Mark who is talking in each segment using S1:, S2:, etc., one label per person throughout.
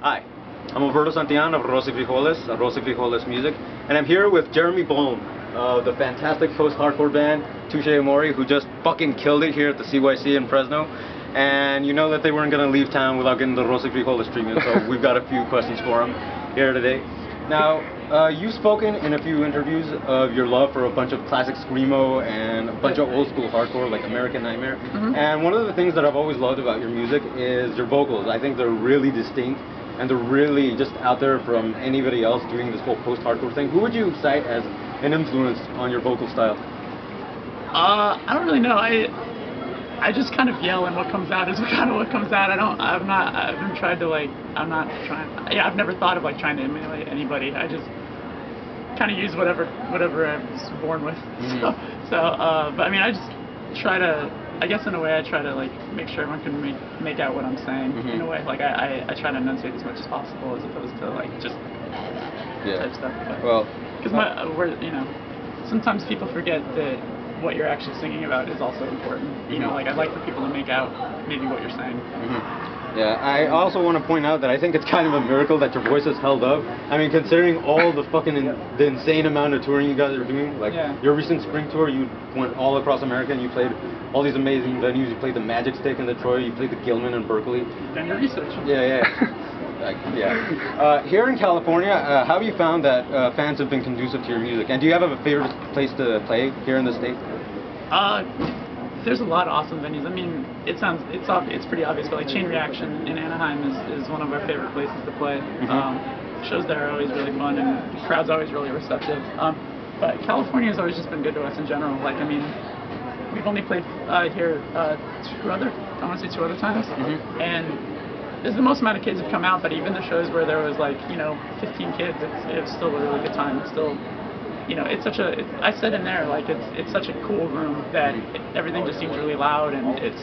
S1: Hi, I'm Alberto Santillan of Arroz y Frijoles Music, and I'm here with Jeremy Bolm, the fantastic post-hardcore band Touche Amore, who just fucking killed it here at the CYC in Fresno. And you know that they weren't going to leave town without getting the Arroz y Frijoles treatment, so we've got a few questions for them here today. Now, you've spoken in a few interviews of your love for a bunch of classic screamo and a bunch of old school hardcore like American Nightmare. And one of the things that I've always loved about your music is your vocals. I think they're really distinct and they're really just out there from anybody else doing this whole post-hardcore thing. Who would you cite as an influence on your vocal style?
S2: I don't really know. I just kind of yell, and what comes out is kind of what comes out. I've never thought of like trying to emulate anybody. I just kind of use whatever I was born with. But I mean, I just try to, I guess in a way I try to like make sure everyone can make out what I'm saying. In a way, like I try to enunciate as much as possible as opposed to like just type stuff. But, well, because sometimes people forget that what you're actually singing about is also important. You know, like I'd like for people to make out maybe what you're saying.
S1: Yeah, I also want to point out that I think it's kind of a miracle that your voice has held up. I mean, considering all the fucking the insane amount of touring you guys are doing, like your recent spring tour, you went all across America and you played all these amazing venues. You played the Magic Stick in Detroit, you played the Gilman in Berkeley.
S2: Done your research.
S1: Here in California, how have you found that fans have been conducive to your music? And do you have a favorite place to play here in the States?
S2: There's a lot of awesome venues. I mean, it's pretty obvious, but like Chain Reaction in Anaheim is one of our favorite places to play. Shows there are always really fun, and the crowd's always really receptive. But California's always just been good to us in general. Like, I mean, we've only played here two other times, and this is the most amount of kids have come out. But even the shows where there was like 15 kids, it was still a really good time. It's still, it's such a. I said in there, like it's such a cool room that everything just seems really loud, and it's,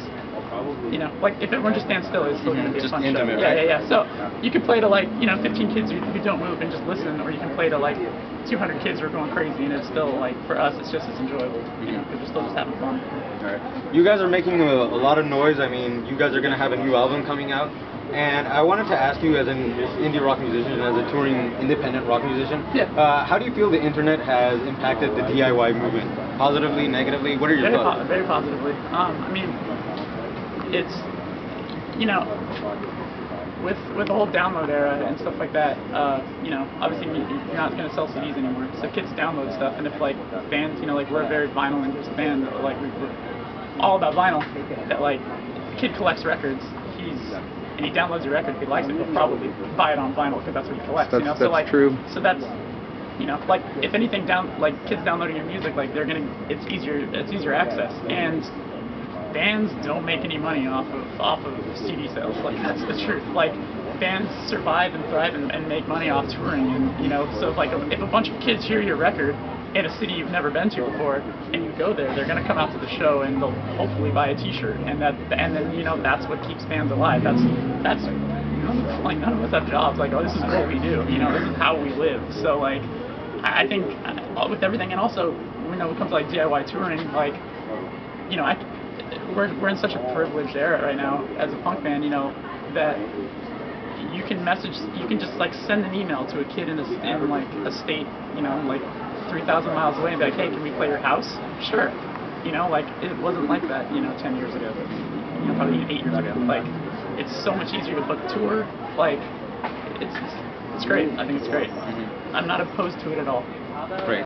S2: like if everyone just stands still, it's still going to be a fun show. Yeah. So you can play to like 15 kids who don't move and just listen, or you can play to like 200 kids who are going crazy, and it's still like for us, it's just as enjoyable, because we're still just having fun.
S1: All right. You guys are making a lot of noise. I mean, you guys are going to have a new album coming out. And I wanted to ask you, as an indie rock musician, as a touring independent rock musician, how do you feel the internet has impacted the DIY movement? Positively, negatively? What are your thoughts?
S2: Very positively. I mean, it's, with the whole download era and stuff like that, obviously you're not going to sell CDs anymore. So kids download stuff, and if like bands, like we're a very vinyl-induced band, like we're all about vinyl, that like kid collects records, and he downloads your record, if he likes it, he'll probably buy it on vinyl because that's what he collects.
S3: That's
S2: true. So that's, like if anything, kids downloading your music, like it's easier access. And bands don't make any money off of CD sales. Like that's the truth. Like bands survive and thrive and make money off touring. And so like if a bunch of kids hear your record in a city you've never been to before, and you go there, they're going to come out to the show and they'll hopefully buy a T-shirt, and then that's what keeps bands alive. That's like none of us have jobs. Like, oh, this is what we do. This is how we live. So like, I think with everything, and also when it comes to like DIY touring, like we're in such a privileged era right now as a punk band, that you can just like send an email to a kid in like a state, like 3,000 miles away and be like, hey, can we play your house? Sure. Like it wasn't like that, 10 years ago, probably 8 years ago. Like it's so much easier to book a tour. Like it's great. I think it's great. I'm not opposed to it at all.
S1: Great.